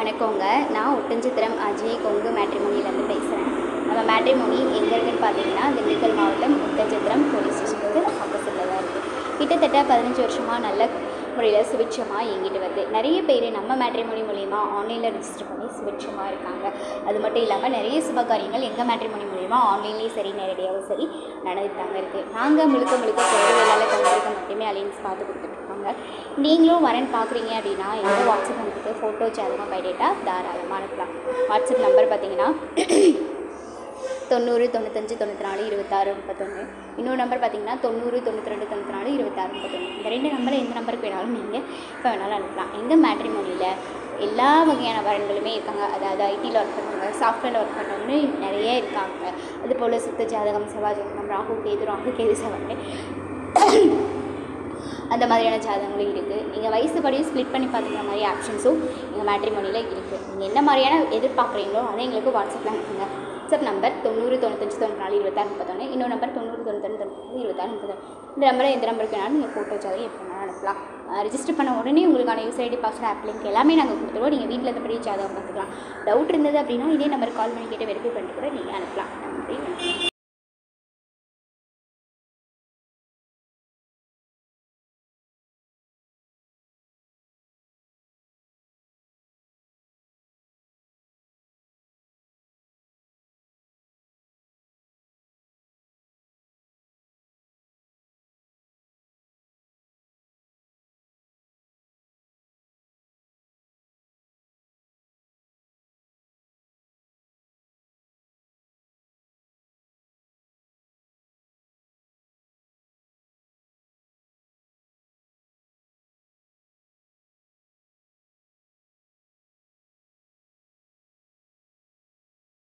வணக்கங்க. நான் ஒட்டன்சத்திரம் அஜய் கொங்கு மேட்ரிமோனிலேருந்து பேசுகிறேன். நம்ம மேட்ரிமோனி எங்கே இருக்குன்னு பார்த்தீங்கன்னா, திண்டுக்கல் மாவட்டம் ஒட்டன்சத்திரம் போலீஸ் ஸ்டேஷனுக்கு ஆப்போசிட்டில் தான் இருக்குது. கிட்டத்தட்ட 15 வருஷமாக நல்ல முறையில் சுபிட்சமாக இயங்கிட்டு வருது. நிறைய பேர் நம்ம மேட்ரிமோனி மூலிமா ஆன்லைனில் ரிஜிஸ்டர் பண்ணி சுபிட்சமாக இருக்காங்க. அது மட்டும் இல்லாமல் நிறைய சுபகாரியங்கள் எங்கள் மேட்ரிமோனி மூலிமா ஆன்லைன்லேயும் சரி நேரடியாகவும் சரி நடந்துட்டு தாங்க இருக்குது. நாங்கள் முழுக்க குறைவு வேலையில் தங்களுக்கு மட்டுமே அலைன்ஸ் பார்த்து கொடுத்துட்ருக்கோங்க. நீங்களும் வரேன்னு பார்க்குறீங்க அப்படின்னா எங்கள் வாட்ஸ்அப் நம்பருக்கு ஃபோட்டோ ஜாதகம் பைடேட்டா தாராளமாக அனுப்பலாம். வாட்ஸ்அப் நம்பர் பார்த்தீங்கன்னா 90 95 94 26 31. இன்னொரு நம்பர் பார்த்தீங்கன்னா 90 92 94 26 31. இந்த 2 நம்பரில் எந்த நம்பருக்கு வேணாலும் நீங்கள் இப்போ வேணாலும் அனுப்பலாம். எங்கள் மேட்ரிமோனியில் எல்லா வகையான வரன்களுமே இருக்காங்க. அதாவது ஐடியில் ஒர்க் பண்ணுறவங்க, சாஃப்ட்வேரில் ஒர்க் பண்ணுறவங்க நிறைய இருக்காங்க. அதுபோல் சுத்த ஜாதகம், செவ்வாய் ஜாதகம், ராகு கேது செவ்வாய் அந்த மாதிரியான ஜாதகங்களும் இருக்குது. நீங்கள் வயசுபடியும் ஸ்ப்ளிட் பண்ணி பார்த்துக்கிற மாதிரி ஆப்ஷன்ஸும் எங்கள் மேட்ரிமோனியில் இருக்குது. நீங்கள் என்ன மாதிரியான எதிர்பார்க்குறீங்களோ அதை எங்களுக்கு வாட்ஸ்அப்பில் அனுப்புங்க. WhatsApp number 90 95 94 26 31. இன்னொரு நம்பர் 90 92 96 26 31. இந்த நம்பரை எந்த நம்பருக்கு வேணாலும் நீங்கள் ஃபோட்டோ ஜாதகம் எப்போ வேணாலும் அனுப்பலாம். ரிஜிஸ்டர் பண்ண உடனே உங்களுக்கான user ID password app link எல்லாமே நாங்கள் கொடுத்துருவோம். நீங்கள் வீட்டில் இருந்தபடி ஜாதகம் பார்த்துக்கலாம். டவுட் இருந்தது அப்படின்னா இதே நம்பருக்கு கால் பண்ணி கேட்டு வெரிஃபை பண்ணிட்டு கூட நீங்கள் அனுப்பலாம். நன்றி.